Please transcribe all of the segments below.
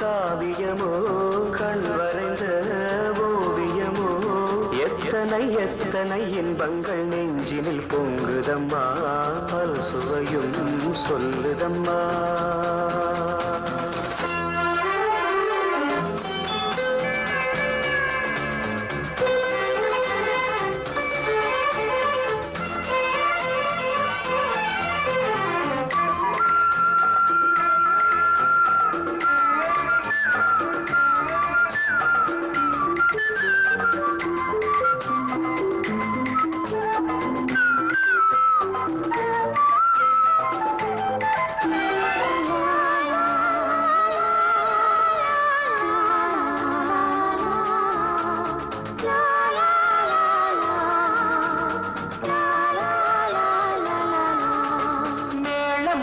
காவியமோ கண் வரைந்த ஓவியமோ எத்தனை எத்தனை இன்பங்கள் நெஞ்சினில் பொங்குதம்மா பல் சுவையும் சொல்லுதம்மா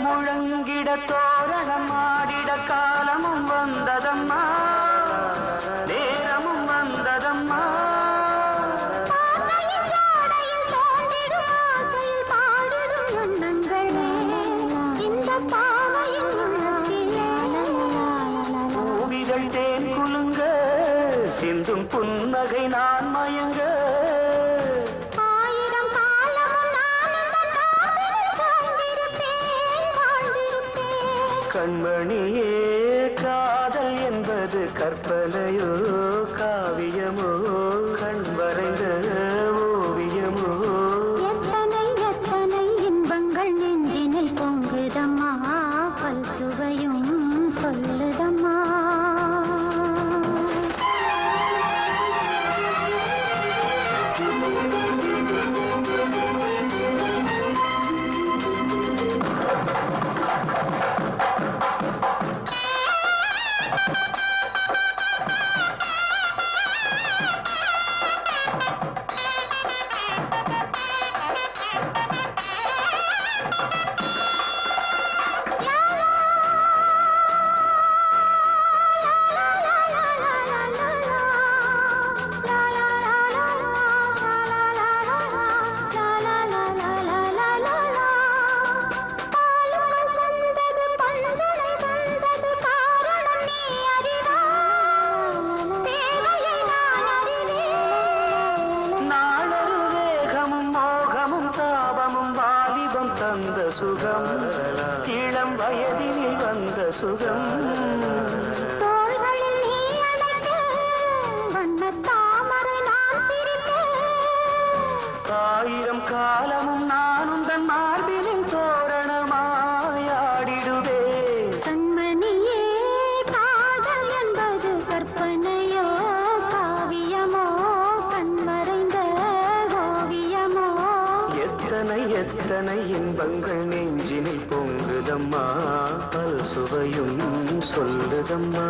முழங்கிட தோரணம் ஆடிட காலமும் வந்ததம்மா நேரமும் வந்ததம்மா பூவிகள் தேன் குலுங்க சிந்தும் புன்னகை நான் மயங்க கண்மணியே காதல் என்பது கற்பனையோ காவியமோ கண் வரைந்த ஓவியமோ எத்தனை எத்தனை இன்பங்கள் நெஞ்சினில் பொங்குதம்மா பல் சுவையும் சொல்லுதம்மா தந்த சுகம் இளம் வயதினில் வந்த சுகம் தோள்களில் நீ அணைக்க வண்ணத் தாமரை நான் சிரிக்க ஆயிரம் காலமும் நானும் தன் மார்பினின் தோரணமாயாடிடுவே கண்மணியே காதல் என்பது கற்பனையோ காவியமோ கண் மறைந்த ஓவியமோ எத்தனை எத்தனை இன்பங்கள் நெஞ்சினில் பொங்குதம்மா பல் சுவையும் சொல்லுதம்மா